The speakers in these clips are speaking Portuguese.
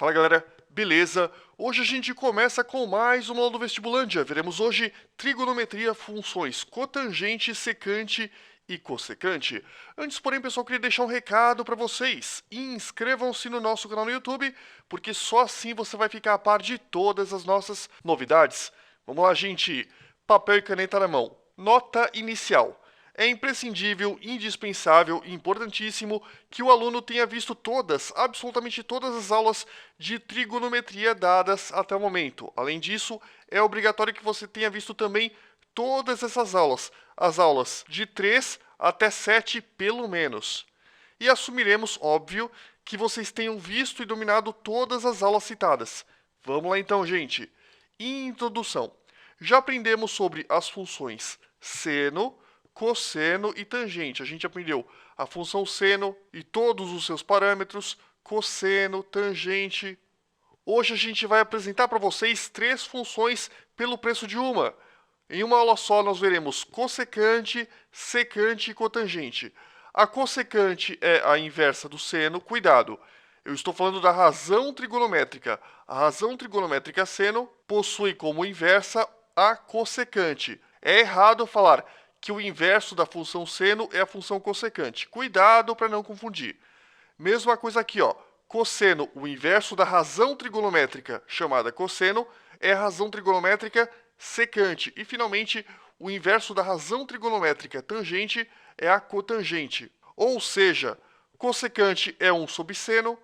Fala galera, beleza? Hoje a gente começa com mais uma aula do Vestibulândia. Veremos hoje trigonometria, funções cotangente, secante e cossecante. Antes, porém, pessoal, queria deixar um recado para vocês. Inscrevam-se no nosso canal no YouTube, porque só assim você vai ficar a par de todas as nossas novidades. Vamos lá, gente. Papel e caneta na mão. Nota inicial. É imprescindível, indispensável e importantíssimo que o aluno tenha visto todas, absolutamente todas as aulas de trigonometria dadas até o momento. Além disso, é obrigatório que você tenha visto também todas essas aulas, as aulas de 3 até 7 pelo menos. E assumiremos, óbvio, que vocês tenham visto e dominado todas as aulas citadas. Vamos lá então, gente. Introdução. Já aprendemos sobre as funções seno, cosseno e tangente. A gente aprendeu a função seno e todos os seus parâmetros, cosseno, tangente. Hoje a gente vai apresentar para vocês 3 funções pelo preço de uma. Em uma aula só nós veremos cossecante, secante e cotangente. A cossecante é a inversa do seno. Cuidado, eu estou falando da razão trigonométrica. A razão trigonométrica seno possui como inversa a cossecante. É errado falar que o inverso da função seno é a função cossecante. Cuidado para não confundir. Mesma coisa aqui, ó. Cosseno, o inverso da razão trigonométrica chamada cosseno, é a razão trigonométrica secante. E, finalmente, o inverso da razão trigonométrica tangente é a cotangente. Ou seja, cossecante é 1 sobre seno,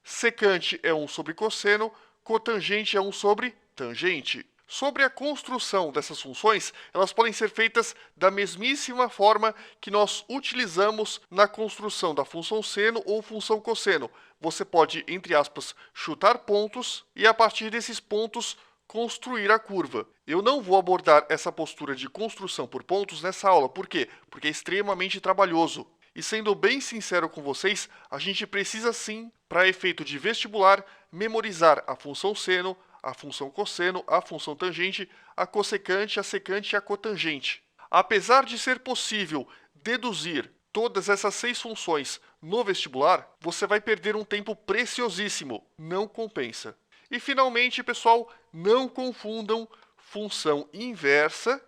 secante é 1 sobre cosseno, cotangente é 1 sobre tangente. Sobre a construção dessas funções, elas podem ser feitas da mesmíssima forma que nós utilizamos na construção da função seno ou função cosseno. Você pode, entre aspas, chutar pontos e, a partir desses pontos, construir a curva. Eu não vou abordar essa postura de construção por pontos nessa aula. Por quê? Porque é extremamente trabalhoso. E sendo bem sincero com vocês, a gente precisa sim, para efeito de vestibular, memorizar a função seno, a função cosseno, a função tangente, a cossecante, a secante e a cotangente. Apesar de ser possível deduzir todas essas 6 funções no vestibular, você vai perder um tempo preciosíssimo. Não compensa. E finalmente, pessoal, não confundam função inversa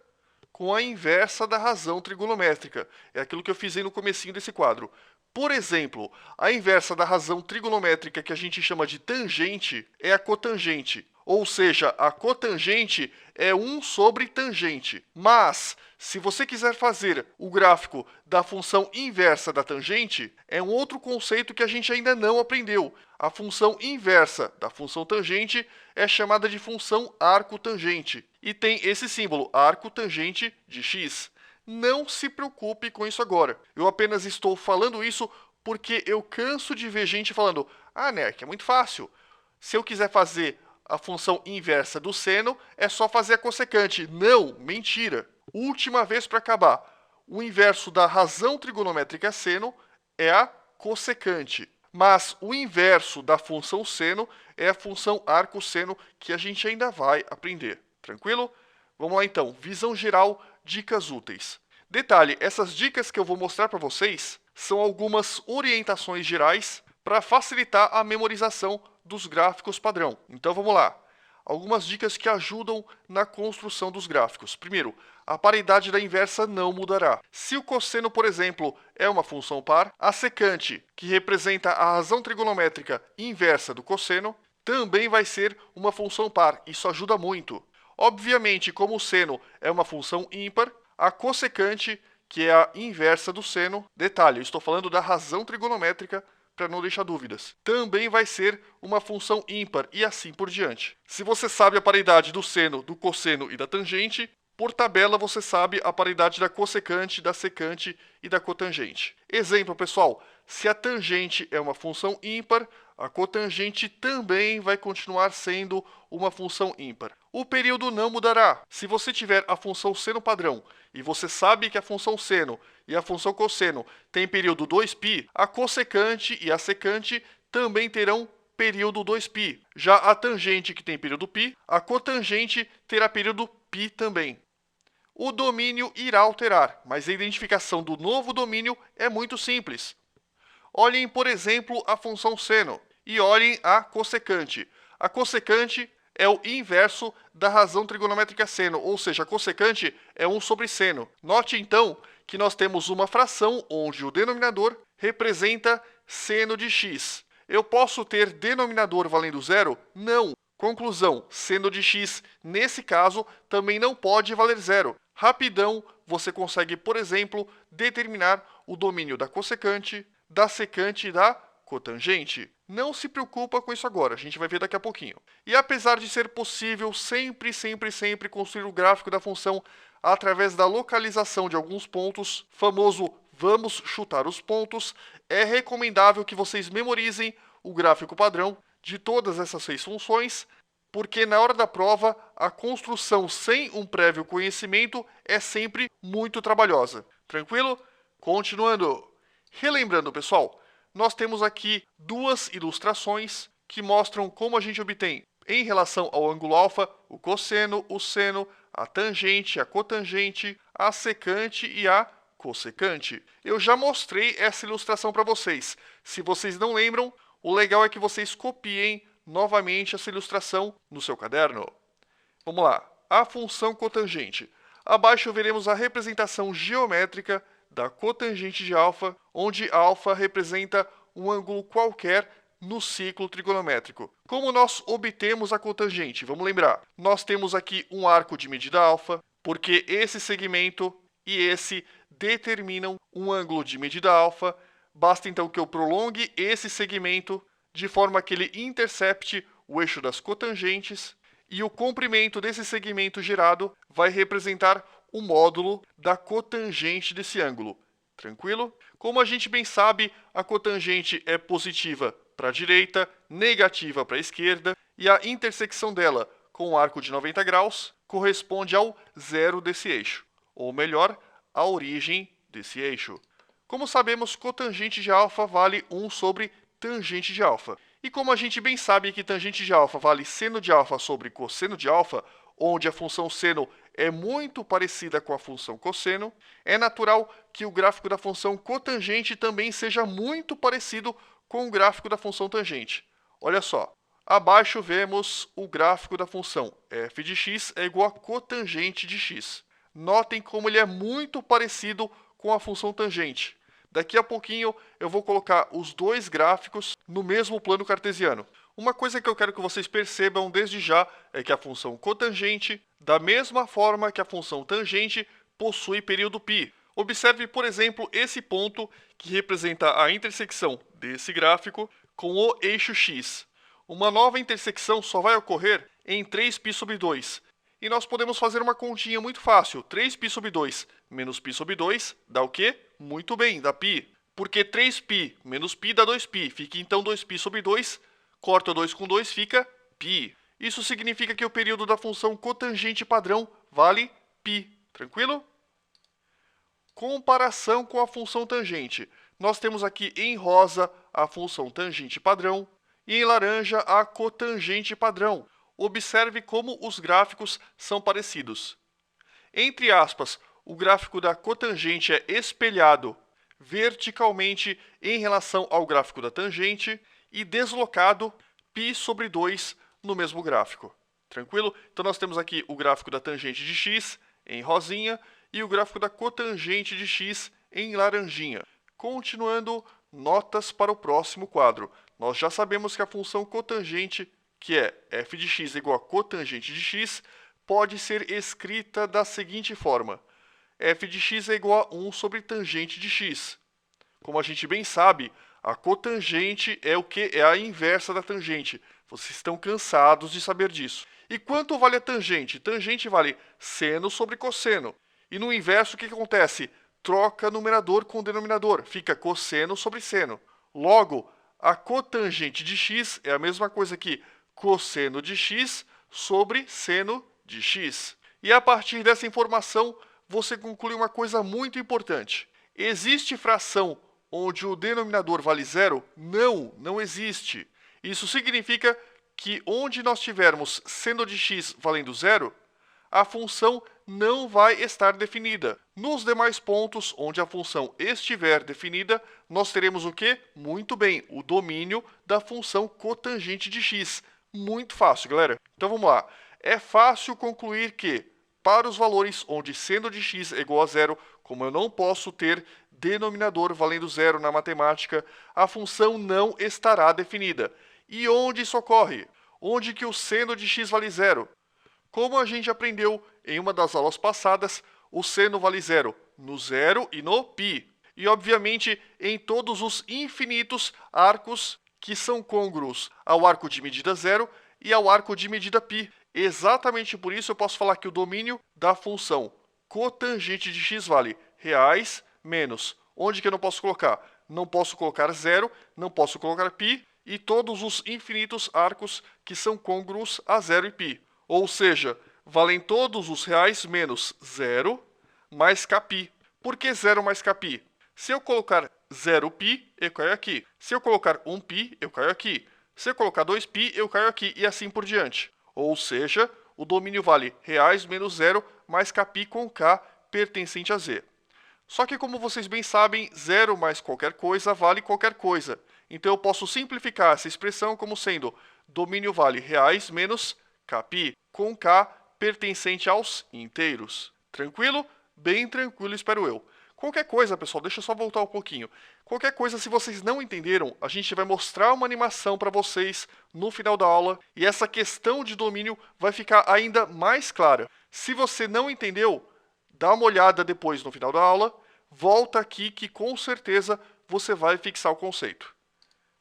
com a inversa da razão trigonométrica. É aquilo que eu fiz aí no comecinho desse quadro. Por exemplo, a inversa da razão trigonométrica que a gente chama de tangente é a cotangente. Ou seja, a cotangente é 1 sobre tangente. Mas, se você quiser fazer o gráfico da função inversa da tangente, é um outro conceito que a gente ainda não aprendeu. A função inversa da função tangente é chamada de função arco-tangente. E tem esse símbolo, arco-tangente de x. Não se preocupe com isso agora. Eu apenas estou falando isso porque eu canso de ver gente falando: ah, Nerk, é muito fácil. Se eu quiser fazer a função inversa do seno, é só fazer a cossecante. Não, mentira. Última vez para acabar. O inverso da razão trigonométrica seno é a cossecante. Mas o inverso da função seno é a função arcosseno, que a gente ainda vai aprender. Tranquilo? Vamos lá então. Visão geral, dicas úteis. Detalhe, essas dicas que eu vou mostrar para vocês são algumas orientações gerais para facilitar a memorização dos gráficos padrão. Então vamos lá. Algumas dicas que ajudam na construção dos gráficos. Primeiro, a paridade da inversa não mudará. Se o cosseno, por exemplo, é uma função par, a secante, que representa a razão trigonométrica inversa do cosseno, também vai ser uma função par. Isso ajuda muito. Obviamente, como o seno é uma função ímpar, a cossecante, que é a inversa do seno, detalhe, eu estou falando da razão trigonométrica, para não deixar dúvidas, também vai ser uma função ímpar e assim por diante. Se você sabe a paridade do seno, do cosseno e da tangente, por tabela você sabe a paridade da cossecante, da secante e da cotangente. Exemplo, pessoal, se a tangente é uma função ímpar, a cotangente também vai continuar sendo uma função ímpar. O período não mudará. Se você tiver a função seno padrão e você sabe que a função seno e a função cosseno têm período 2π, a cossecante e a secante também terão período 2π. Já a tangente, que tem período π, a cotangente terá período π também. O domínio irá alterar, mas a identificação do novo domínio é muito simples. Olhem, por exemplo, a função seno. E olhem a cossecante. A cossecante é o inverso da razão trigonométrica seno, ou seja, a cossecante é 1 sobre seno. Note então que nós temos uma fração onde o denominador representa seno de x. Eu posso ter denominador valendo zero? Não. Conclusão, seno de x, nesse caso, também não pode valer zero. Rapidão, você consegue, por exemplo, determinar o domínio da cossecante, da secante e da cotangente. Não se preocupa com isso agora, a gente vai ver daqui a pouquinho. E apesar de ser possível sempre construir o gráfico da função através da localização de alguns pontos, famoso vamos chutar os pontos, é recomendável que vocês memorizem o gráfico padrão de todas essas 6 funções, porque na hora da prova, a construção sem um prévio conhecimento é sempre muito trabalhosa. Tranquilo? Continuando. Relembrando, pessoal, nós temos aqui duas ilustrações que mostram como a gente obtém, em relação ao ângulo alfa, o cosseno, o seno, a tangente, a cotangente, a secante e a cossecante. Eu já mostrei essa ilustração para vocês. Se vocês não lembram, o legal é que vocês copiem novamente essa ilustração no seu caderno. Vamos lá. A função cotangente. Abaixo veremos a representação geométrica da cotangente de alfa, onde alfa representa um ângulo qualquer no ciclo trigonométrico. Como nós obtemos a cotangente? Vamos lembrar. Nós temos aqui um arco de medida alfa, porque esse segmento e esse determinam um ângulo de medida alfa. Basta então que eu prolongue esse segmento de forma que ele intercepte o eixo das cotangentes, e o comprimento desse segmento gerado vai representar o módulo da cotangente desse ângulo. Tranquilo? Como a gente bem sabe, a cotangente é positiva para a direita, negativa para a esquerda, e a intersecção dela com o arco de 90 graus corresponde ao zero desse eixo, ou melhor, a origem desse eixo. Como sabemos, cotangente de alfa vale 1 sobre tangente de alfa. E como a gente bem sabe que tangente de alfa vale seno de alfa sobre cosseno de alfa, onde a função seno é muito parecida com a função cosseno, é natural que o gráfico da função cotangente também seja muito parecido com o gráfico da função tangente. Olha só, abaixo vemos o gráfico da função f de x é igual a cotangente de x. Notem como ele é muito parecido com a função tangente. Daqui a pouquinho eu vou colocar os dois gráficos no mesmo plano cartesiano. Uma coisa que eu quero que vocês percebam desde já é que a função cotangente, da mesma forma que a função tangente, possui período π. Observe, por exemplo, esse ponto que representa a intersecção desse gráfico com o eixo x. Uma nova intersecção só vai ocorrer em 3π sobre 2. E nós podemos fazer uma continha muito fácil. 3π sobre 2 menos π sobre 2 dá o quê? Muito bem, dá π. Porque 3π menos π dá 2π. Fica então 2π sobre 2. Corta 2 com 2, fica π. Isso significa que o período da função cotangente padrão vale π. Tranquilo? Comparação com a função tangente. Nós temos aqui em rosa a função tangente padrão e em laranja a cotangente padrão. Observe como os gráficos são parecidos. Entre aspas, o gráfico da cotangente é espelhado verticalmente em relação ao gráfico da tangente e deslocado π sobre 2 no mesmo gráfico. Tranquilo? Então nós temos aqui o gráfico da tangente de x em rosinha e o gráfico da cotangente de x em laranjinha. Continuando, notas para o próximo quadro. Nós já sabemos que a função cotangente, que é f de x igual a cotangente de x, pode ser escrita da seguinte forma. F de x é igual a 1 sobre tangente de x. Como a gente bem sabe, a cotangente é o que? É a inversa da tangente. Vocês estão cansados de saber disso. E quanto vale a tangente? Tangente vale seno sobre cosseno. E no inverso, o que acontece? Troca numerador com denominador. Fica cosseno sobre seno. Logo, a cotangente de x é a mesma coisa que cosseno de x sobre seno de x. E a partir dessa informação, você conclui uma coisa muito importante. Existe fração onde o denominador vale zero? Não, não existe. Isso significa que onde nós tivermos seno de x valendo zero, a função não vai estar definida. Nos demais pontos onde a função estiver definida, nós teremos o quê? Muito bem, o domínio da função cotangente de x. Muito fácil, galera. Então vamos lá. É fácil concluir que, para os valores onde seno de x é igual a zero, como eu não posso ter denominador valendo zero na matemática, a função não estará definida. E onde isso ocorre? Onde que o seno de x vale zero? Como a gente aprendeu em uma das aulas passadas, o seno vale zero no zero e no π. E, obviamente, em todos os infinitos arcos que são côngruos ao arco de medida zero e ao arco de medida π. Exatamente por isso eu posso falar que o domínio da função cotangente de x vale reais menos. Onde que eu não posso colocar? Não posso colocar zero, não posso colocar π e todos os infinitos arcos que são côngruos a zero e π. Ou seja, valem todos os reais menos zero mais κπ. Por que zero mais κπ? Se eu colocar 0π, eu caio aqui. Se eu colocar 1π, eu caio aqui. Se eu colocar 2π, eu caio aqui e assim por diante. Ou seja, o domínio vale reais menos zero mais κπ com k pertencente a z. Só que, como vocês bem sabem, zero mais qualquer coisa vale qualquer coisa. Então eu posso simplificar essa expressão como sendo domínio vale reais menos κπ com k pertencente aos inteiros. Tranquilo? Bem tranquilo, espero eu. Qualquer coisa, pessoal, deixa eu só voltar um pouquinho. Qualquer coisa, se vocês não entenderam, a gente vai mostrar uma animação para vocês no final da aula e essa questão de domínio vai ficar ainda mais clara. Se você não entendeu, dá uma olhada depois no final da aula, volta aqui que com certeza você vai fixar o conceito.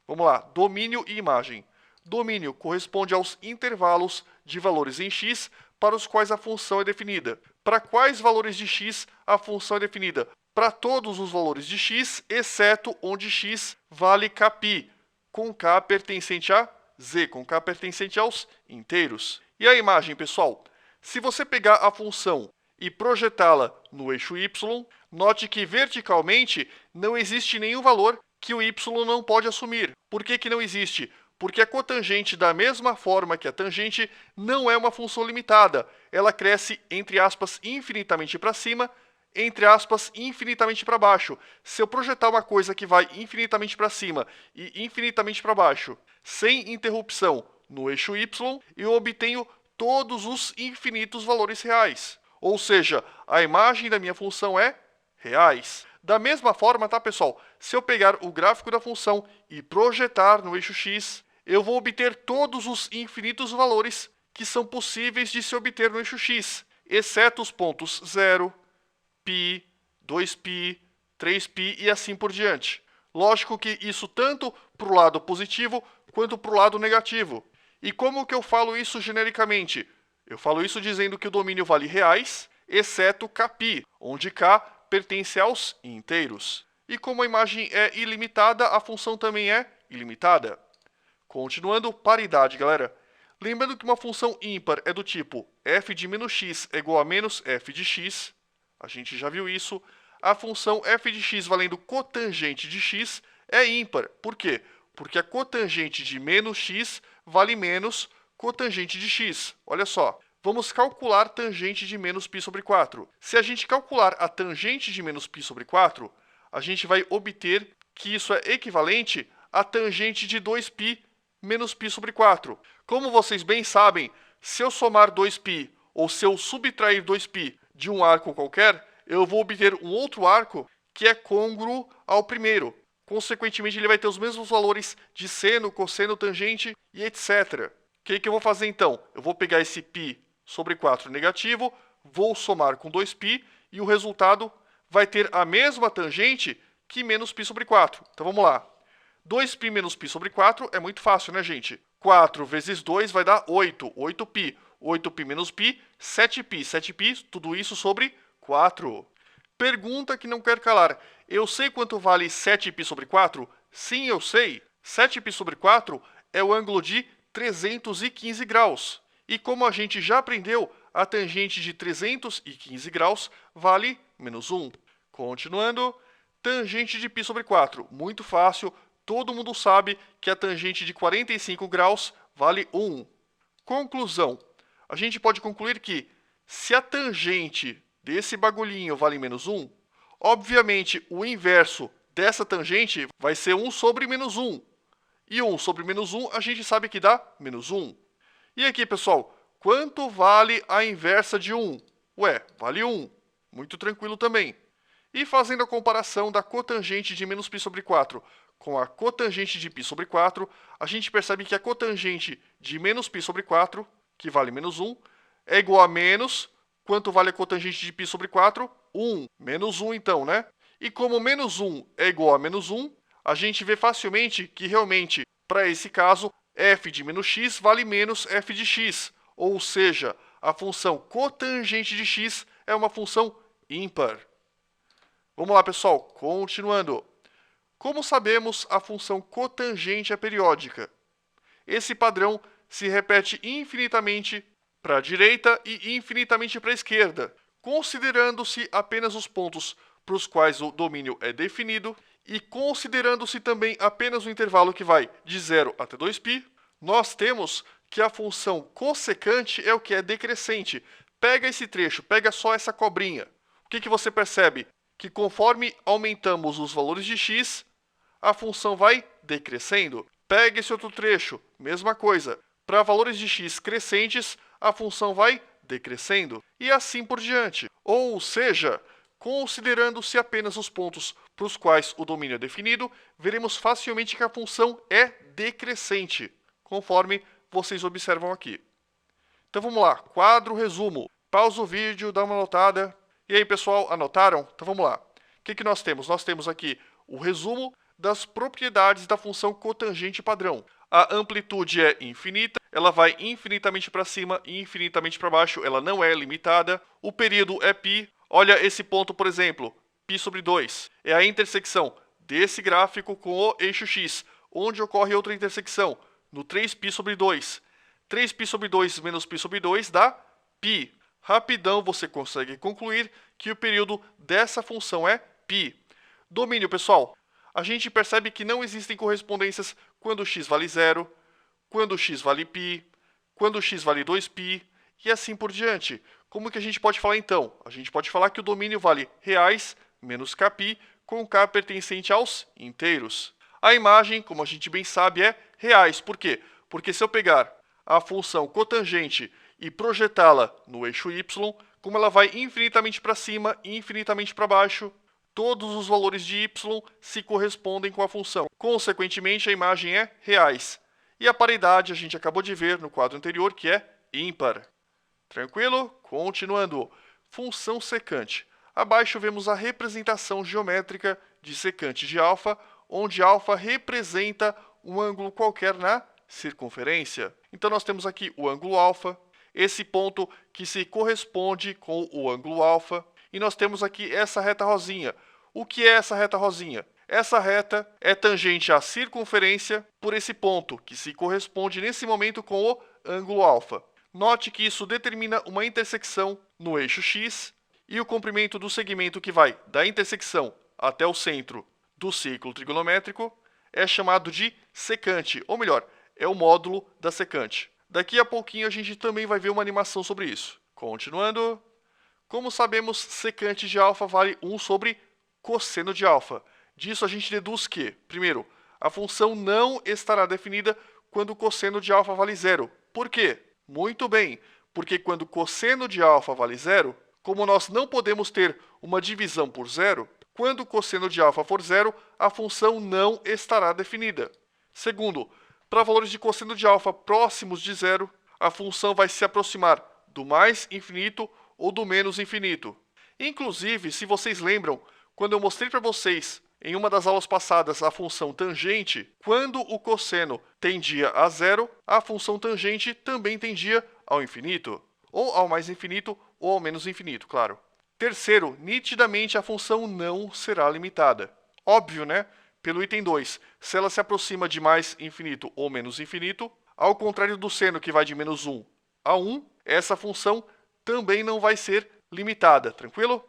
Vamos lá, domínio e imagem. Domínio corresponde aos intervalos de valores em x para os quais a função é definida. Para quais valores de x a função é definida? Para todos os valores de x, exceto onde x vale κπ, com k pertencente a z, com k pertencente aos inteiros. E a imagem, pessoal? Se você pegar a função e projetá-la no eixo y, note que verticalmente não existe nenhum valor que o y não pode assumir. Por que não existe? Porque a cotangente, da mesma forma que a tangente, não é uma função limitada. Ela cresce, entre aspas, infinitamente para cima, entre aspas, infinitamente para baixo. Se eu projetar uma coisa que vai infinitamente para cima e infinitamente para baixo, sem interrupção, no eixo y, eu obtenho todos os infinitos valores reais. Ou seja, a imagem da minha função é reais. Da mesma forma, tá, pessoal? Se eu pegar o gráfico da função e projetar no eixo x, eu vou obter todos os infinitos valores que são possíveis de se obter no eixo x, exceto os pontos 0, π, 2π, 3π e assim por diante. Lógico que isso tanto para o lado positivo quanto para o lado negativo. E como que eu falo isso genericamente? Eu falo isso dizendo que o domínio vale reais, exceto κπ, onde k pertence aos inteiros. E como a imagem é ilimitada, a função também é ilimitada. Continuando, paridade, galera. Lembrando que uma função ímpar é do tipo f de menos x é igual a menos f de x. A gente já viu isso. A função f de x valendo cotangente de x é ímpar. Por quê? Porque a cotangente de menos x vale menos cotangente de x. Olha só. Vamos calcular tangente de menos π sobre 4. Se a gente calcular a tangente de menos π sobre 4, a gente vai obter que isso é equivalente à tangente de 2π menos π sobre 4. Como vocês bem sabem, se eu somar 2π ou se eu subtrair 2π de um arco qualquer, eu vou obter um outro arco que é côngruo ao primeiro. Consequentemente, ele vai ter os mesmos valores de seno, cosseno, tangente e etc. O que eu vou fazer então? Eu vou pegar esse π sobre 4 negativo, vou somar com 2π e o resultado vai ter a mesma tangente que menos π sobre 4. Então vamos lá. 2π menos π sobre 4 é muito fácil, né, gente? 4 vezes 2 vai dar 8, 8π. 8π menos π, 7π. 7π, tudo isso sobre 4. Pergunta que não quer calar. Eu sei quanto vale 7π sobre 4? Sim, eu sei. 7π sobre 4 é o ângulo de 315 graus. E como a gente já aprendeu, a tangente de 315 graus vale menos 1. Continuando, tangente de π sobre 4. Muito fácil, todo mundo sabe que a tangente de 45 graus vale 1. Conclusão. A gente pode concluir que, se a tangente desse bagulhinho vale menos 1, obviamente o inverso dessa tangente vai ser 1 sobre menos 1. E 1 sobre menos 1 a gente sabe que dá menos 1. E aqui, pessoal, quanto vale a inversa de 1? Ué, vale 1. Muito tranquilo também. E fazendo a comparação da cotangente de menos π sobre 4 com a cotangente de π sobre 4, a gente percebe que a cotangente de menos π sobre 4, que vale menos 1, é igual a menos, quanto vale a cotangente de π sobre 4? 1. Menos 1 então, né? E como menos 1 é igual a menos 1, a gente vê facilmente que realmente, para esse caso, f de menos x vale menos f de x. Ou seja, a função cotangente de x é uma função ímpar. Vamos lá, pessoal, continuando. Como sabemos, a função cotangente é periódica. Esse padrão se repete infinitamente para a direita e infinitamente para a esquerda, considerando-se apenas os pontos para os quais o domínio é definido e considerando-se também apenas o intervalo que vai de 0 até 2π, nós temos que a função cossecante é o que é decrescente. Pega esse trecho, pega só essa cobrinha. O que você percebe? Que conforme aumentamos os valores de x, a função vai decrescendo. Pega esse outro trecho, mesma coisa. Para valores de x crescentes, a função vai decrescendo. E assim por diante. Ou seja, considerando-se apenas os pontos para os quais o domínio é definido, veremos facilmente que a função é decrescente, conforme vocês observam aqui. Então vamos lá, quadro resumo. Pausa o vídeo, dá uma anotada. E aí, pessoal, anotaram? Então vamos lá. O que nós temos? Nós temos aqui o resumo das propriedades da função cotangente padrão. A amplitude é infinita, ela vai infinitamente para cima e infinitamente para baixo, ela não é limitada. O período é π. Olha esse ponto, por exemplo, π sobre 2. É a intersecção desse gráfico com o eixo x. Onde ocorre outra intersecção? No 3π sobre 2. 3π sobre 2 menos π sobre 2 dá π. Rapidão você consegue concluir que o período dessa função é π. Domínio, pessoal. A gente percebe que não existem correspondências quando x vale 0, quando x vale π, quando x vale 2π e assim por diante. Como que a gente pode falar então? A gente pode falar que o domínio vale reais menos kπ, com k pertencente aos inteiros. A imagem, como a gente bem sabe, é reais. Por quê? Porque se eu pegar a função cotangente e projetá-la no eixo y, como ela vai infinitamente para cima e infinitamente para baixo, todos os valores de y se correspondem com a função. Consequentemente, a imagem é reais. E a paridade a gente acabou de ver no quadro anterior, que é ímpar. Tranquilo? Continuando. Função secante. Abaixo vemos a representação geométrica de secante de α, onde α representa um ângulo qualquer na circunferência. Então nós temos aqui o ângulo α, esse ponto que se corresponde com o ângulo α, e nós temos aqui essa reta rosinha. O que é essa reta rosinha? Essa reta é tangente à circunferência por esse ponto, que se corresponde nesse momento com o ângulo α. Note que isso determina uma intersecção no eixo x, e o comprimento do segmento que vai da intersecção até o centro do círculo trigonométrico é chamado de secante, ou melhor, é o módulo da secante. Daqui a pouquinho a gente também vai ver uma animação sobre isso. Continuando. Como sabemos, secante de α vale 1 sobre cosseno de α. Disso a gente deduz que, primeiro, a função não estará definida quando o cosseno de α vale 0. Por quê? Muito bem, porque quando cosseno de α vale 0, como nós não podemos ter uma divisão por 0, quando o cosseno de α for 0, a função não estará definida. Segundo, para valores de cosseno de α próximos de 0, a função vai se aproximar do mais infinito ou do menos infinito. Inclusive, se vocês lembram, quando eu mostrei para vocês em uma das aulas passadas a função tangente, quando o cosseno tendia a 0, a função tangente também tendia ao infinito, ou ao mais infinito ou ao menos infinito, claro. Terceiro, nitidamente a função não será limitada. Óbvio, né? Pelo item 2, se ela se aproxima de mais infinito ou menos infinito, ao contrário do seno que vai de menos 1 a 1, essa função também não vai ser limitada, tranquilo?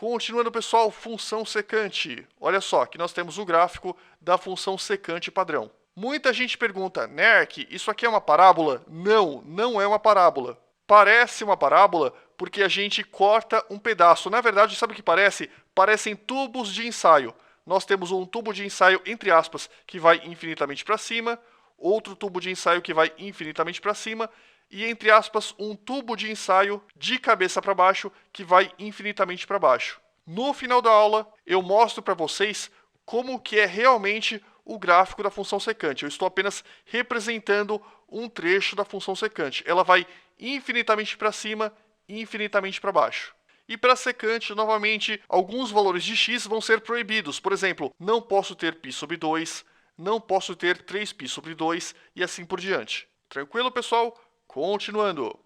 Continuando, pessoal, função secante. Olha só, aqui nós temos o gráfico da função secante padrão. Muita gente pergunta, Nerk, isso aqui é uma parábola? Não, não é uma parábola. Parece uma parábola porque a gente corta um pedaço. Na verdade, sabe o que parece? Parecem tubos de ensaio. Nós temos um tubo de ensaio, entre aspas, que vai infinitamente para cima, outro tubo de ensaio que vai infinitamente para cima, e, entre aspas, um tubo de ensaio de cabeça para baixo que vai infinitamente para baixo. No final da aula, eu mostro para vocês como que é realmente o gráfico da função secante. Eu estou apenas representando um trecho da função secante. Ela vai infinitamente para cima e infinitamente para baixo. E para secante, novamente, alguns valores de x vão ser proibidos. Por exemplo, não posso ter π sobre 2, não posso ter 3π sobre 2 e assim por diante. Tranquilo, pessoal? Continuando.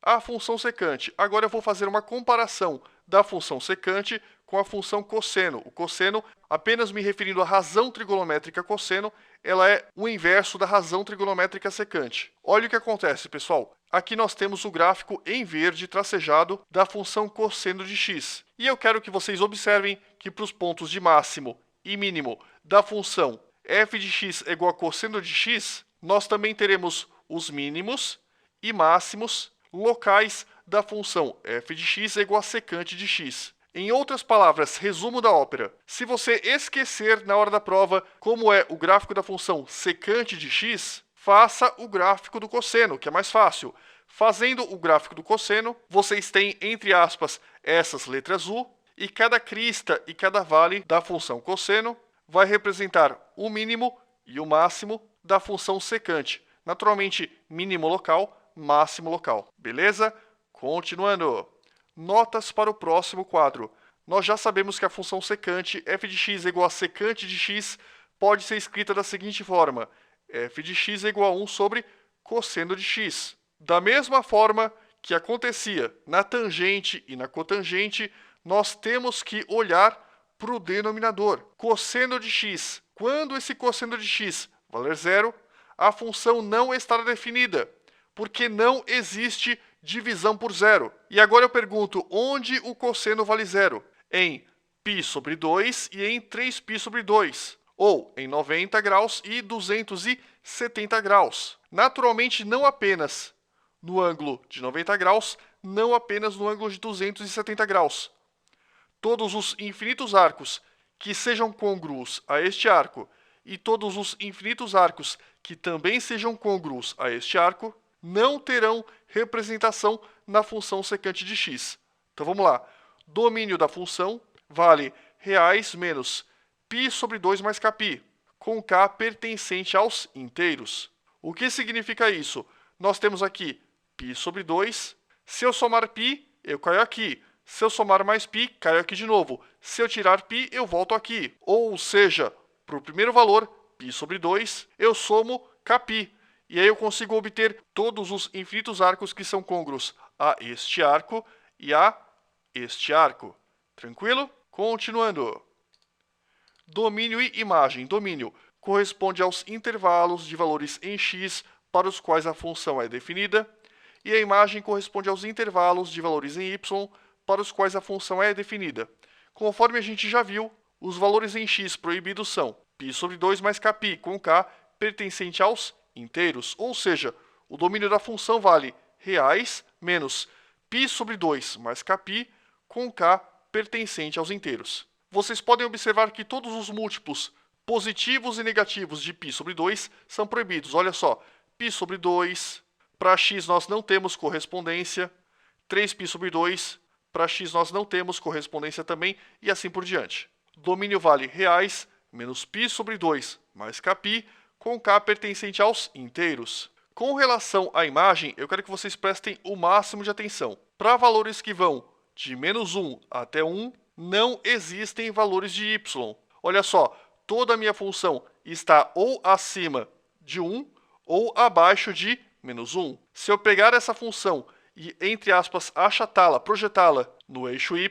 A função secante. Agora eu vou fazer uma comparação da função secante com a função cosseno. O cosseno, apenas me referindo à razão trigonométrica cosseno, ela é o inverso da razão trigonométrica secante. Olha o que acontece, pessoal. Aqui nós temos o gráfico em verde tracejado da função cosseno de x. E eu quero que vocês observem que para os pontos de máximo e mínimo da função f de x é igual a cosseno de x, nós também teremos os mínimos e máximos locais da função f de x é igual a secante de x. Em outras palavras, resumo da ópera. Se você esquecer na hora da prova como é o gráfico da função secante de x, faça o gráfico do cosseno, que é mais fácil. Fazendo o gráfico do cosseno, vocês têm, entre aspas, essas letras U, e cada crista e cada vale da função cosseno vai representar o mínimo e o máximo da função secante. Naturalmente, mínimo local, máximo local. Beleza? Continuando. Notas para o próximo quadro. Nós já sabemos que a função secante f de x é igual a secante de x pode ser escrita da seguinte forma: f de x é igual a 1 sobre cosseno de x. Da mesma forma que acontecia na tangente e na cotangente, nós temos que olhar para o denominador. Cosseno de x. Quando esse cosseno de x valer zero, a função não estará definida, porque não existe divisão por zero. E agora eu pergunto, onde o cosseno vale zero? Em π sobre 2 e em 3π sobre 2. Ou em 90 graus e 270 graus. Naturalmente, não apenas no ângulo de 90 graus, não apenas no ângulo de 270 graus. Todos os infinitos arcos que sejam côngruos a este arco e todos os infinitos arcos que também sejam côngruos a este arco não terão representação na função secante de x. Então vamos lá. Domínio da função vale reais menos π sobre 2 mais kπ, com k pertencente aos inteiros. O que significa isso? Nós temos aqui π sobre 2. Se eu somar π, eu caio aqui. Se eu somar mais π, caio aqui de novo. Se eu tirar π, eu volto aqui. Ou seja, para o primeiro valor, π sobre 2, eu somo kπ. E aí eu consigo obter todos os infinitos arcos que são côngruos a este arco e a este arco. Tranquilo? Continuando. Domínio e imagem. Domínio corresponde aos intervalos de valores em x para os quais a função é definida, e a imagem corresponde aos intervalos de valores em y para os quais a função é definida. Conforme a gente já viu, os valores em x proibidos são π sobre 2 mais kπ, com k pertencente aos inteiros, ou seja, o domínio da função vale reais menos π sobre 2 mais kπ, com k pertencente aos inteiros. Vocês podem observar que todos os múltiplos positivos e negativos de π sobre 2 são proibidos. Olha só, π sobre 2, para x nós não temos correspondência, 3π sobre 2, para x nós não temos correspondência também, e assim por diante. Domínio vale reais menos π sobre 2 mais kπ, com k pertencente aos inteiros. Com relação à imagem, eu quero que vocês prestem o máximo de atenção. Para valores que vão de menos 1 até 1, não existem valores de y. Olha só, toda a minha função está ou acima de 1 ou abaixo de menos 1. Se eu pegar essa função e, entre aspas, achatá-la, projetá-la no eixo y,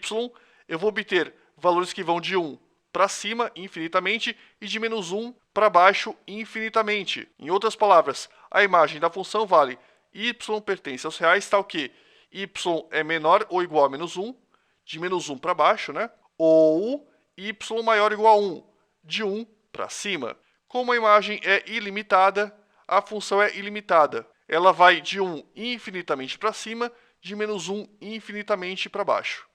eu vou obter valores que vão de 1 para cima infinitamente e de menos 1 para baixo infinitamente. Em outras palavras, a imagem da função vale y pertence aos reais, tal que y é menor ou igual a menos 1, de menos 1 para baixo, né? Ou y maior ou igual a 1, de 1 para cima. Como a imagem é ilimitada, a função é ilimitada. ela vai de 1 infinitamente para cima, de menos 1 infinitamente para baixo.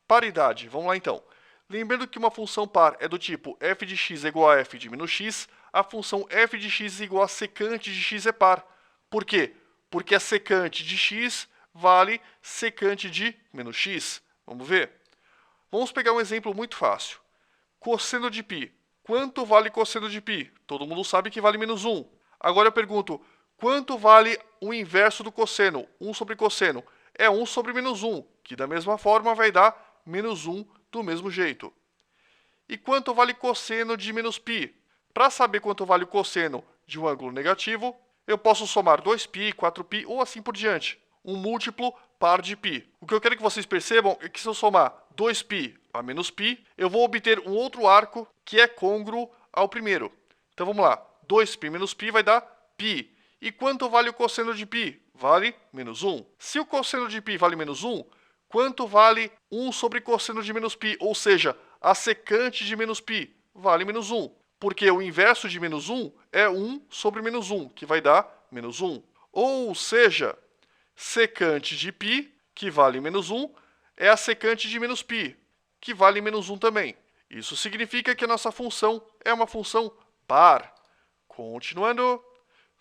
Paridade, vamos lá então. Lembrando que uma função par é do tipo f de x é igual a f de menos x, a função f de x é igual a secante de x é par. Por quê? Porque a secante de x vale secante de menos x. Vamos ver? Vamos pegar um exemplo muito fácil. Cosseno de π. Quanto vale cosseno de π? Todo mundo sabe que vale menos 1. Agora eu pergunto, quanto vale o inverso do cosseno? 1 sobre cosseno. É 1 sobre menos 1, que da mesma forma vai dar menos 1 do mesmo jeito. E quanto vale cosseno de menos π? Para saber quanto vale o cosseno de um ângulo negativo, eu posso somar 2π, 4π ou assim por diante. Um múltiplo par de π. O que eu quero que vocês percebam é que se eu somar 2π a menos π, eu vou obter um outro arco que é côngruo ao primeiro. Então vamos lá. 2π menos π vai dar π. E quanto vale o cosseno de π? Vale menos 1. Se o cosseno de π vale menos 1, quanto vale 1 sobre cosseno de menos π? Ou seja, a secante de menos π vale menos 1. Porque o inverso de menos 1 é 1 sobre menos 1, que vai dar menos 1. Ou seja, secante de π, que vale menos 1, é a secante de menos π, que vale menos 1 também. Isso significa que a nossa função é uma função par. Continuando,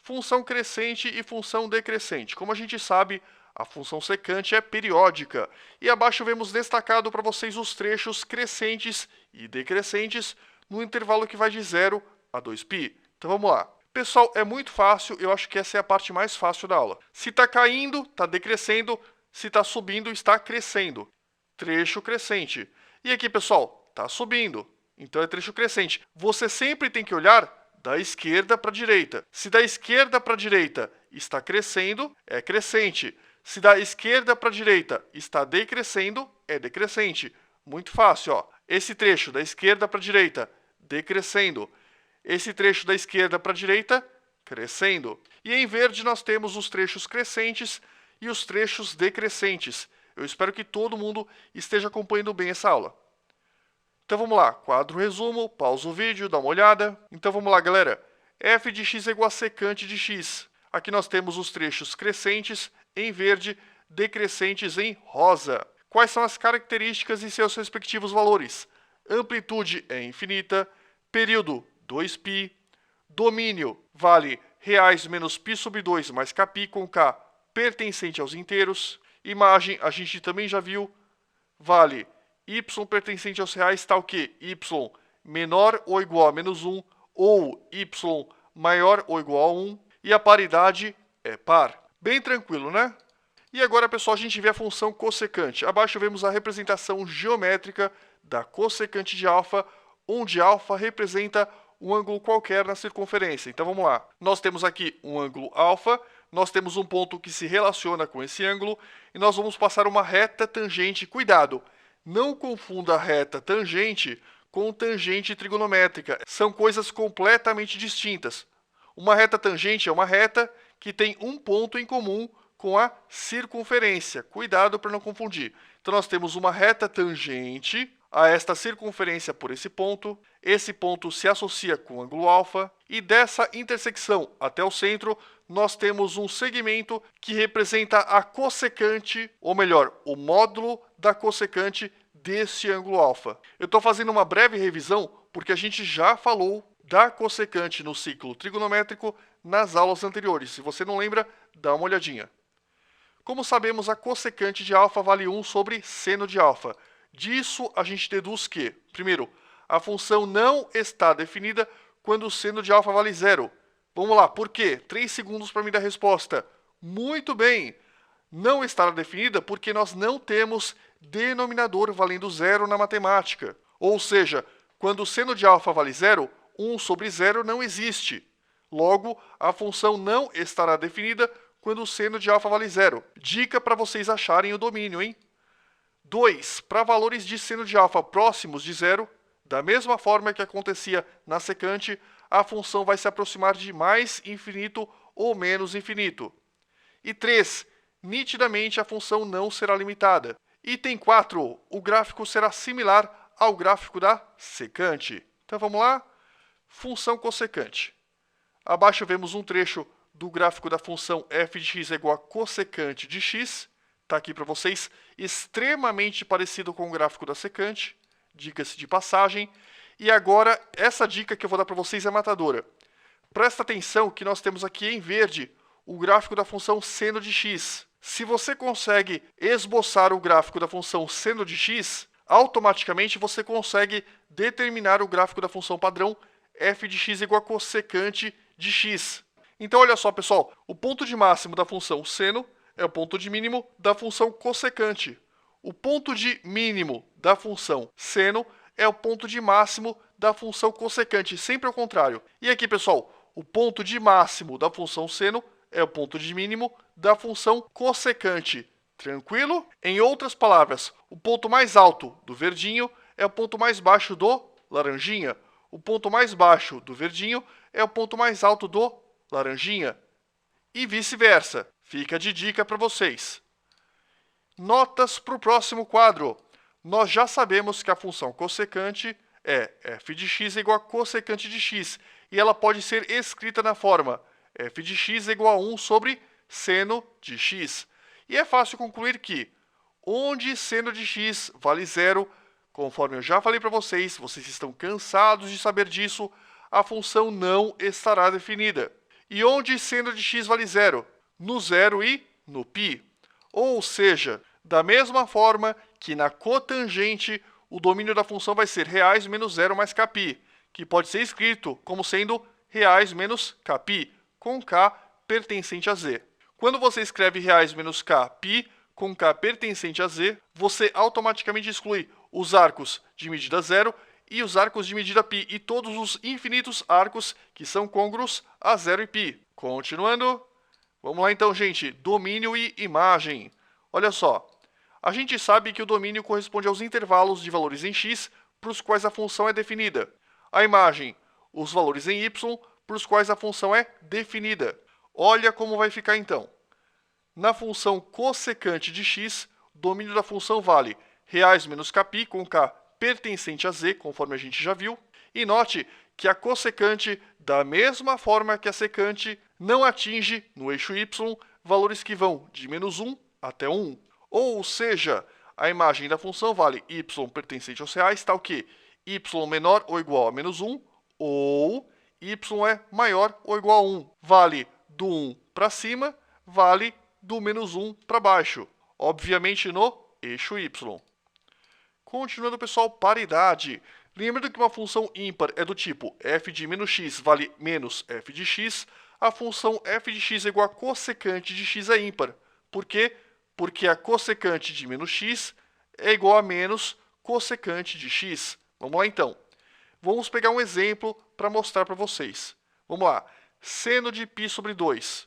função crescente e função decrescente. Como a gente sabe, a função secante é periódica. E abaixo vemos destacado para vocês os trechos crescentes e decrescentes no intervalo que vai de 0 a 2π. Então vamos lá. Pessoal, é muito fácil, eu acho que essa é a parte mais fácil da aula. Se está caindo, está decrescendo. Se está subindo, está crescendo. Trecho crescente. E aqui, pessoal, está subindo. Então é trecho crescente. Você sempre tem que olhar da esquerda para a direita. Se da esquerda para a direita está crescendo, é crescente. Se da esquerda para a direita está decrescendo, é decrescente. Muito fácil, ó. Esse trecho da esquerda para a direita, decrescendo. Esse trecho da esquerda para a direita, crescendo. E em verde nós temos os trechos crescentes e os trechos decrescentes. Eu espero que todo mundo esteja acompanhando bem essa aula. Então vamos lá, quadro resumo, pausa o vídeo, dá uma olhada. Então vamos lá, galera. f de x é igual a secante de x. Aqui nós temos os trechos crescentes em verde, decrescentes em rosa. Quais são as características e seus respectivos valores? Amplitude é infinita, período 2π, domínio vale reais menos π sobre 2 mais kπ com k pertencente aos inteiros. Imagem a gente também já viu, vale y pertencente aos reais tal que y menor ou igual a menos 1 ou y maior ou igual a 1. E a paridade é par. Bem tranquilo, né? E agora, pessoal, a gente vê a função cossecante. Abaixo vemos a representação geométrica da cossecante de alfa, onde alfa representa um ângulo qualquer na circunferência. Então vamos lá. Nós temos aqui um ângulo alfa, nós temos um ponto que se relaciona com esse ângulo, e nós vamos passar uma reta tangente. Cuidado, não confunda a reta tangente com tangente trigonométrica. São coisas completamente distintas. Uma reta tangente é uma reta que tem um ponto em comum com a circunferência. Cuidado para não confundir. Então nós temos uma reta tangente a esta circunferência por esse ponto se associa com o ângulo alfa, e dessa intersecção até o centro, nós temos um segmento que representa a cossecante, ou melhor, o módulo da cossecante desse ângulo alfa. Eu estou fazendo uma breve revisão, porque a gente já falou da cossecante no ciclo trigonométrico nas aulas anteriores. Se você não lembra, dá uma olhadinha. Como sabemos, a cossecante de alfa vale 1 sobre seno de alfa. Disso, a gente deduz que, primeiro, a função não está definida quando o seno de alfa vale 0. Vamos lá, por quê? 3 segundos para me dar a resposta. Muito bem! Não estará definida porque nós não temos denominador valendo 0 na matemática. Ou seja, quando o seno de alfa vale 0, 1 sobre 0 não existe. Logo, a função não estará definida quando o seno de alfa vale 0. Dica para vocês acharem o domínio, hein? 2. Para valores de seno de alfa próximos de 0, da mesma forma que acontecia na secante, a função vai se aproximar de mais infinito ou menos infinito. E 3. Nitidamente a função não será limitada. Item 4. O gráfico será similar ao gráfico da secante. Então vamos lá. Função cossecante. Abaixo vemos um trecho do gráfico da função f de x é igual a cossecante de x. Está aqui para vocês, extremamente parecido com o gráfico da secante, diga-se de passagem. E agora, essa dica que eu vou dar para vocês é matadora. Presta atenção que nós temos aqui em verde o gráfico da função seno de x. Se você consegue esboçar o gráfico da função seno de x, automaticamente você consegue determinar o gráfico da função padrão f de x igual a cossecante de x. Então, olha só, pessoal, o ponto de máximo da função seno é o ponto de mínimo da função cossecante. O ponto de mínimo da função seno é o ponto de máximo da função cossecante, sempre ao contrário. E aqui, pessoal, o ponto de máximo da função seno é o ponto de mínimo da função cossecante. Tranquilo? Em outras palavras, o ponto mais alto do verdinho é o ponto mais baixo do laranjinha. O ponto mais baixo do verdinho é o ponto mais alto do laranjinha. E vice-versa. Fica de dica para vocês. Notas para o próximo quadro. Nós já sabemos que a função cossecante é f de x igual a cossecante de x. E ela pode ser escrita na forma f de x igual a 1 sobre seno de x. E é fácil concluir que, onde seno de x vale zero, conforme eu já falei para vocês, vocês estão cansados de saber disso, a função não estará definida. E onde seno de x vale zero? No zero e no π. Ou seja, da mesma forma que na cotangente, o domínio da função vai ser reais menos zero mais kπ, que pode ser escrito como sendo reais menos kπ, com k pertencente a z. Quando você escreve reais menos kπ com k pertencente a z, você automaticamente exclui os arcos de medida zero e os arcos de medida π, e todos os infinitos arcos que são côngruos a zero e π. Continuando, vamos lá então, gente, domínio e imagem. Olha só, a gente sabe que o domínio corresponde aos intervalos de valores em x para os quais a função é definida. A imagem, os valores em y para os quais a função é definida. Olha como vai ficar então. Na função cossecante de x, o domínio da função vale reais menos kπ com k pertencente a z, conforme a gente já viu. E note que a cossecante, da mesma forma que a secante, não atinge, no eixo y, valores que vão de menos 1 até 1. Ou seja, a imagem da função vale y pertencente aos reais, tal que y menor ou igual a menos 1, ou y é maior ou igual a 1. Vale do 1 para cima, vale do menos 1 para baixo. Obviamente no eixo y. Continuando, pessoal, paridade. Lembrando que uma função ímpar é do tipo f de menos x vale menos f de x, a função f de x é igual a cossecante de x é ímpar. Por quê? Porque a cossecante de menos x é igual a menos cossecante de x. Vamos lá, então. Vamos pegar um exemplo para mostrar para vocês. Vamos lá. Seno de π sobre 2.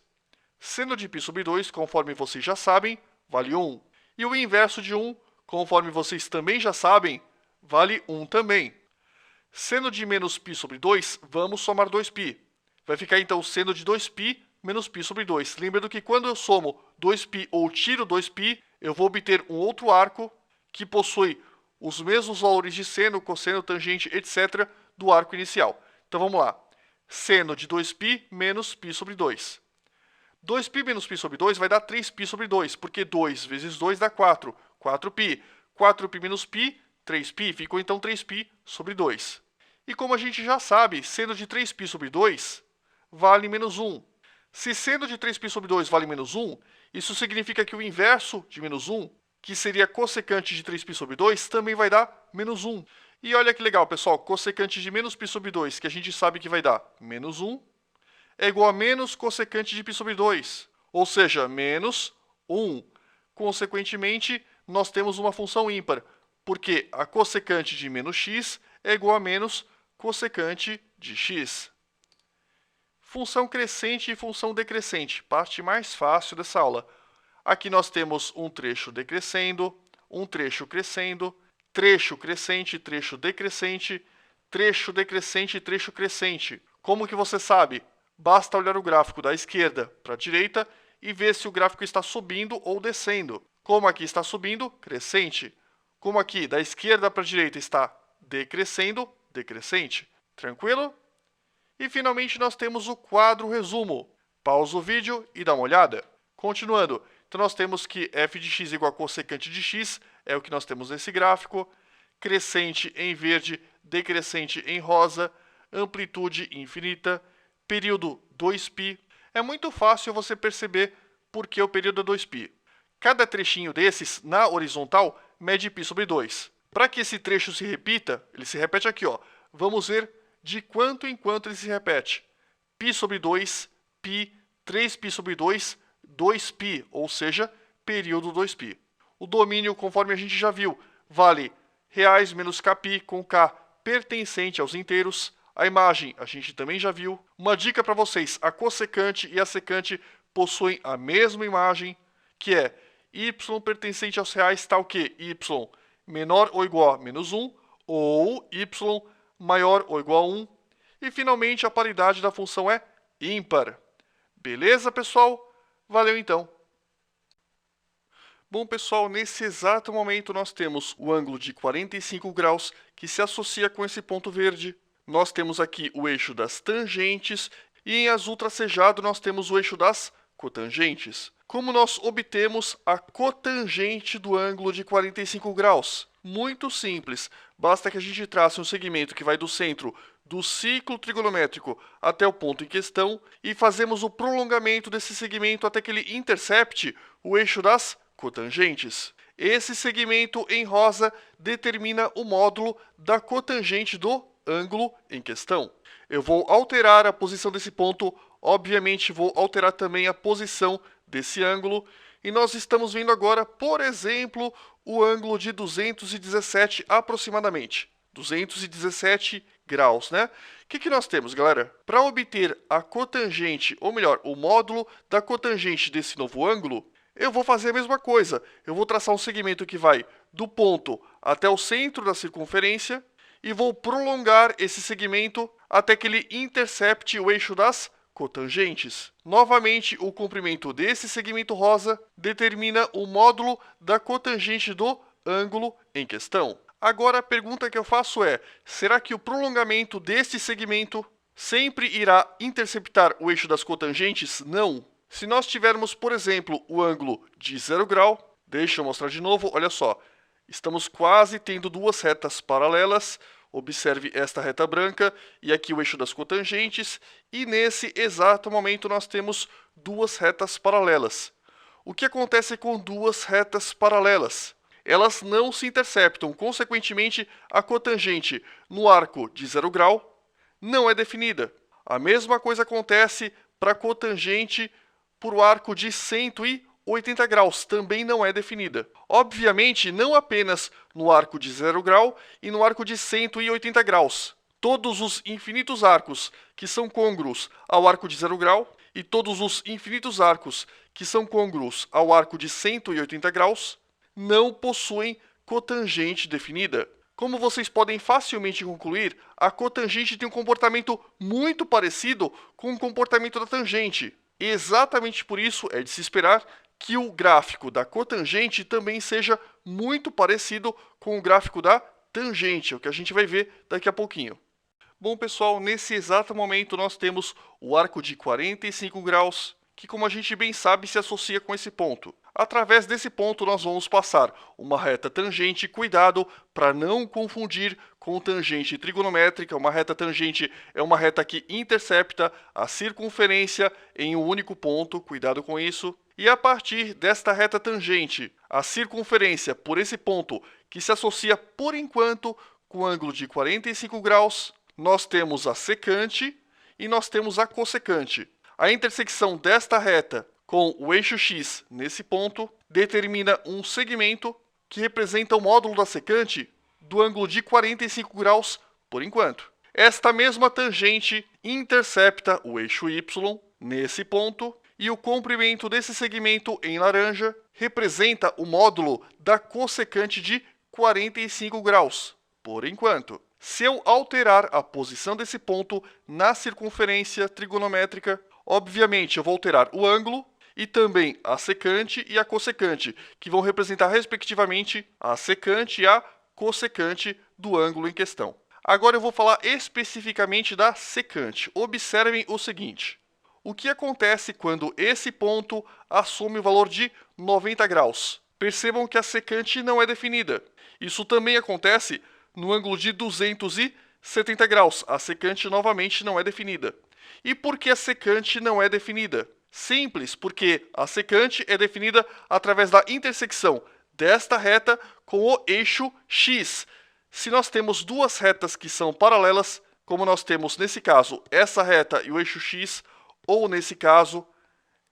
Seno de π sobre 2, conforme vocês já sabem, vale 1. E o inverso de 1, conforme vocês também já sabem, vale 1 também. Seno de menos π sobre 2, vamos somar 2π. Vai ficar, então, seno de 2π menos π sobre 2. Lembrando que quando eu somo 2π ou tiro 2π, eu vou obter um outro arco que possui os mesmos valores de seno, cosseno, tangente, etc. do arco inicial. Então, vamos lá. Seno de 2π menos π sobre 2. 2π menos π sobre 2 vai dar 3π sobre 2, porque 2 vezes 2 dá 4. 4π. 4π menos π, 3π, ficou então 3π sobre 2. E como a gente já sabe, seno de 3π sobre 2 vale menos 1. Se seno de 3π sobre 2 vale menos 1, isso significa que o inverso de menos 1, que seria cossecante de 3π sobre 2, também vai dar menos 1. E olha que legal, pessoal, cossecante de menos π sobre 2, que a gente sabe que vai dar menos 1, é igual a menos cossecante de π sobre 2, ou seja, menos 1. Consequentemente, nós temos uma função ímpar, porque a cossecante de menos x é igual a menos cossecante de x. Função crescente e função decrescente, parte mais fácil dessa aula. Aqui nós temos um trecho decrescendo, um trecho crescendo, trecho crescente, trecho decrescente, trecho decrescente e trecho crescente. Como que você sabe? Basta olhar o gráfico da esquerda para a direita e ver se o gráfico está subindo ou descendo. Como aqui está subindo, crescente. Como aqui da esquerda para a direita está decrescendo, decrescente. Tranquilo? E finalmente nós temos o quadro resumo. Pausa o vídeo e dá uma olhada. Continuando, então nós temos que f de x igual a cossecante de x, é o que nós temos nesse gráfico, crescente em verde, decrescente em rosa, amplitude infinita, período 2π. É muito fácil você perceber por que o período é 2π. Cada trechinho desses, na horizontal, mede π sobre 2. Para que esse trecho se repita, ele se repete aqui, ó. Vamos ver de quanto em quanto ele se repete. π sobre 2, π, 3π sobre 2, 2π, ou seja, período 2π. O domínio, conforme a gente já viu, vale reais menos kπ com k pertencente aos inteiros. A imagem a gente também já viu. Uma dica para vocês, a cossecante e a secante possuem a mesma imagem, que é y pertencente aos reais está o quê? Y menor ou igual a menos 1, ou y maior ou igual a 1. E, finalmente, a paridade da função é ímpar. Beleza, pessoal? Valeu, então. Bom, pessoal, nesse exato momento nós temos o ângulo de 45 graus que se associa com esse ponto verde. Nós temos aqui o eixo das tangentes e em azul tracejado nós temos o eixo das cotangentes. Como nós obtemos a cotangente do ângulo de 45 graus? Muito simples, basta que a gente trace um segmento que vai do centro do ciclo trigonométrico até o ponto em questão e fazemos o prolongamento desse segmento até que ele intercepte o eixo das cotangentes. Esse segmento em rosa determina o módulo da cotangente do ângulo em questão. Eu vou alterar a posição desse ponto, obviamente vou alterar também a posição desse ângulo, e nós estamos vendo agora, por exemplo, o ângulo de 217 aproximadamente. 217 graus, né? O que nós temos, galera? Para obter a cotangente, ou melhor, o módulo da cotangente desse novo ângulo, eu vou fazer a mesma coisa. Eu vou traçar um segmento que vai do ponto até o centro da circunferência e vou prolongar esse segmento até que ele intercepte o eixo das cotangentes. Novamente, o comprimento desse segmento rosa determina o módulo da cotangente do ângulo em questão. Agora, a pergunta que eu faço é, será que o prolongamento deste segmento sempre irá interceptar o eixo das cotangentes? Não. Se nós tivermos, por exemplo, o ângulo de 0 grau, deixa eu mostrar de novo, olha só, estamos quase tendo duas retas paralelas. Observe esta reta branca e aqui o eixo das cotangentes, e nesse exato momento nós temos duas retas paralelas. O que acontece com duas retas paralelas? Elas não se interceptam, consequentemente, a cotangente no arco de 0 grau não é definida. A mesma coisa acontece para a cotangente por o arco de 180 graus, também não é definida. Obviamente, não apenas no arco de 0 grau e no arco de 180 graus. Todos os infinitos arcos que são côngruos ao arco de 0 grau e todos os infinitos arcos que são côngruos ao arco de 180 graus não possuem cotangente definida. Como vocês podem facilmente concluir, a cotangente tem um comportamento muito parecido com o comportamento da tangente. Exatamente por isso é de se esperar que o gráfico da cotangente também seja muito parecido com o gráfico da tangente, o que a gente vai ver daqui a pouquinho. Bom, pessoal, nesse exato momento nós temos o arco de 45 graus, que, como a gente bem sabe, se associa com esse ponto. Através desse ponto nós vamos passar uma reta tangente, cuidado para não confundir com tangente trigonométrica. Uma reta tangente é uma reta que intercepta a circunferência em um único ponto, cuidado com isso. E a partir desta reta tangente, a circunferência por esse ponto, que se associa por enquanto com o ângulo de 45 graus, nós temos a secante e nós temos a cossecante. A intersecção desta reta com o eixo x nesse ponto determina um segmento que representa o módulo da secante do ângulo de 45 graus por enquanto. Esta mesma tangente intercepta o eixo y nesse ponto e o comprimento desse segmento em laranja representa o módulo da cossecante de 45 graus por enquanto. Se eu alterar a posição desse ponto na circunferência trigonométrica, obviamente eu vou alterar o ângulo e também a secante e a cossecante, que vão representar respectivamente a secante e a cossecante do ângulo em questão. Agora eu vou falar especificamente da secante. Observem o seguinte. O que acontece quando esse ponto assume o valor de 90 graus? Percebam que a secante não é definida. Isso também acontece no ângulo de 270 graus. A secante novamente não é definida. E por que a secante não é definida? Simples, porque a secante é definida através da intersecção desta reta com o eixo x. Se nós temos duas retas que são paralelas, como nós temos nesse caso essa reta e o eixo x, ou nesse caso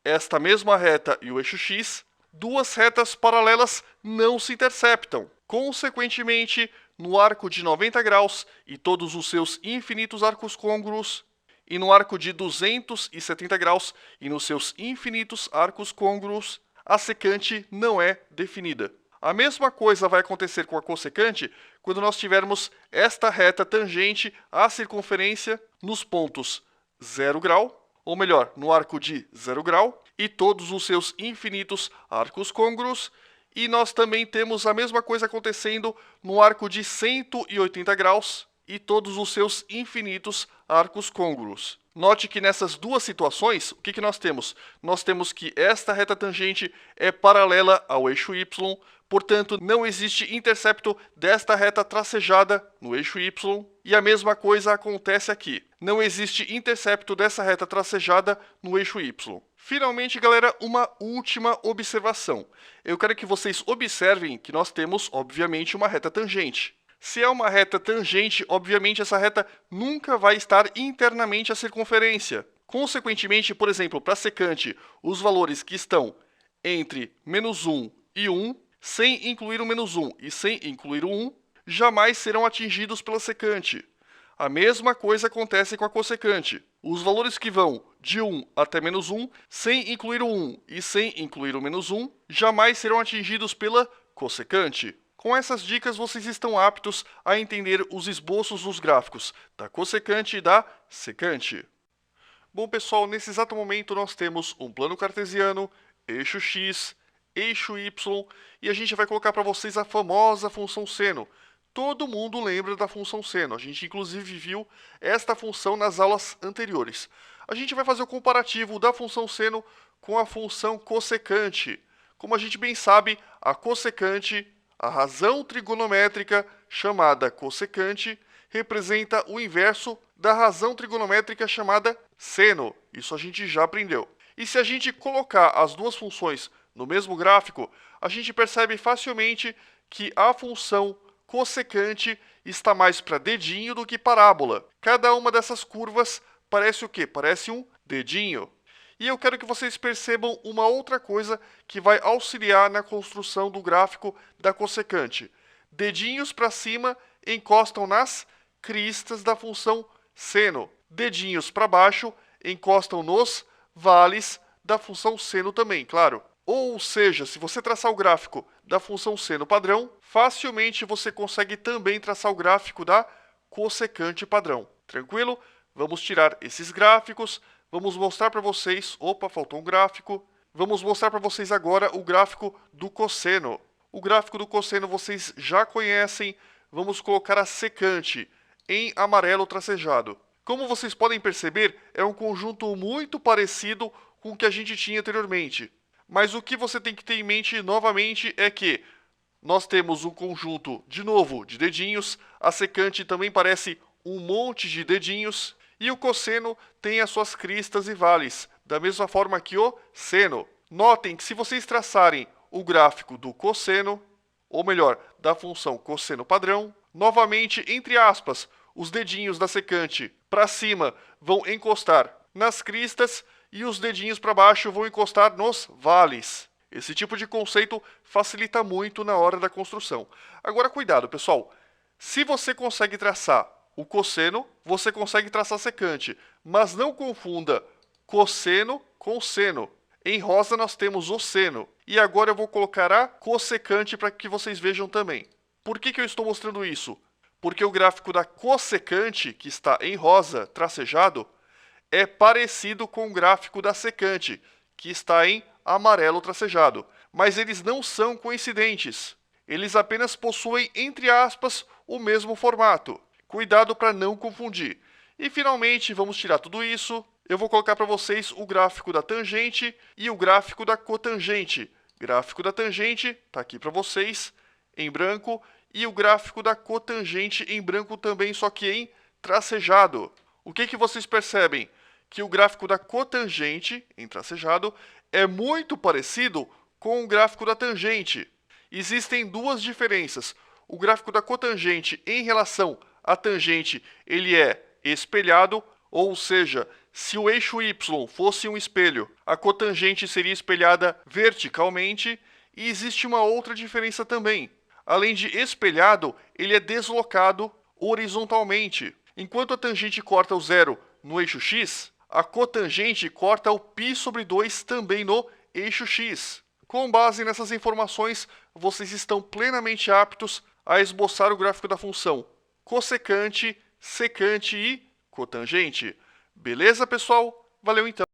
esta mesma reta e o eixo x, duas retas paralelas não se interceptam. Consequentemente, no arco de 90 graus e todos os seus infinitos arcos côngruos, e no arco de 270 graus e nos seus infinitos arcos côngruos, a secante não é definida. A mesma coisa vai acontecer com a cossecante quando nós tivermos esta reta tangente à circunferência nos pontos 0 grau, ou melhor, no arco de 0 grau, e todos os seus infinitos arcos côngruos, e nós também temos a mesma coisa acontecendo no arco de 180 graus e todos os seus infinitos arcos côngruos. Note que nessas duas situações, o que nós temos? Nós temos que esta reta tangente é paralela ao eixo y, portanto, não existe intercepto desta reta tracejada no eixo y, e a mesma coisa acontece aqui. Não existe intercepto dessa reta tracejada no eixo y. Finalmente, galera, uma última observação. Eu quero que vocês observem que nós temos, obviamente, uma reta tangente. Se é uma reta tangente, obviamente essa reta nunca vai estar internamente à circunferência. Consequentemente, por exemplo, para a secante, os valores que estão entre -1 e 1, sem incluir o -1 e sem incluir o 1, jamais serão atingidos pela secante. A mesma coisa acontece com a cossecante. Os valores que vão de 1 até -1, sem incluir o 1 e sem incluir o -1, jamais serão atingidos pela cossecante. Com essas dicas, vocês estão aptos a entender os esboços dos gráficos da cossecante e da secante. Bom, pessoal, nesse exato momento nós temos um plano cartesiano, eixo x, eixo y, e a gente vai colocar para vocês a famosa função seno. Todo mundo lembra da função seno, a gente inclusive viu esta função nas aulas anteriores. A gente vai fazer o comparativo da função seno com a função cossecante. Como a gente bem sabe, a cossecante, a razão trigonométrica chamada cossecante, representa o inverso da razão trigonométrica chamada seno. Isso a gente já aprendeu. E se a gente colocar as duas funções no mesmo gráfico, a gente percebe facilmente que a função cossecante está mais para dedinho do que parábola. Cada uma dessas curvas parece o quê? Parece um dedinho. E eu quero que vocês percebam uma outra coisa que vai auxiliar na construção do gráfico da cossecante. Dedinhos para cima encostam nas cristas da função seno. Dedinhos para baixo encostam nos vales da função seno também, claro. Ou seja, se você traçar o gráfico da função seno padrão, facilmente você consegue também traçar o gráfico da cossecante padrão. Tranquilo? Vamos tirar esses gráficos. Vamos mostrar para vocês... Opa, faltou um gráfico. Vamos mostrar para vocês agora o gráfico do cosseno. O gráfico do cosseno vocês já conhecem. Vamos colocar a secante em amarelo tracejado. Como vocês podem perceber, é um conjunto muito parecido com o que a gente tinha anteriormente. Mas o que você tem que ter em mente novamente é que nós temos um conjunto, de novo, de dedinhos. A secante também parece um monte de dedinhos. E o cosseno tem as suas cristas e vales, da mesma forma que o seno. Notem que se vocês traçarem o gráfico do cosseno, ou melhor, da função cosseno padrão, novamente, entre aspas, os dedinhos da secante para cima vão encostar nas cristas e os dedinhos para baixo vão encostar nos vales. Esse tipo de conceito facilita muito na hora da construção. Agora, cuidado, pessoal. Se você consegue traçar o cosseno, você consegue traçar secante, mas não confunda cosseno com seno. Em rosa nós temos o seno. E agora eu vou colocar a cossecante para que vocês vejam também. Por que eu estou mostrando isso? Porque o gráfico da cossecante, que está em rosa tracejado, é parecido com o gráfico da secante, que está em amarelo tracejado. Mas eles não são coincidentes. Eles apenas possuem, entre aspas, o mesmo formato. Cuidado para não confundir. E finalmente, vamos tirar tudo isso. eu vou colocar para vocês o gráfico da tangente e o gráfico da cotangente. Gráfico da tangente está aqui para vocês, em branco, e o gráfico da cotangente em branco também, só que em tracejado. O que vocês percebem? Que o gráfico da cotangente, em tracejado, é muito parecido com o gráfico da tangente. Existem duas diferenças. O gráfico da cotangente em relação à tangente, ele é espelhado, ou seja, se o eixo y fosse um espelho, a cotangente seria espelhada verticalmente, e existe uma outra diferença também. Além de espelhado, ele é deslocado horizontalmente. Enquanto a tangente corta o zero no eixo x, a cotangente corta o π/2 também no eixo x. Com base nessas informações, vocês estão plenamente aptos a esboçar o gráfico da função cossecante, secante e cotangente. Beleza, pessoal? Valeu então!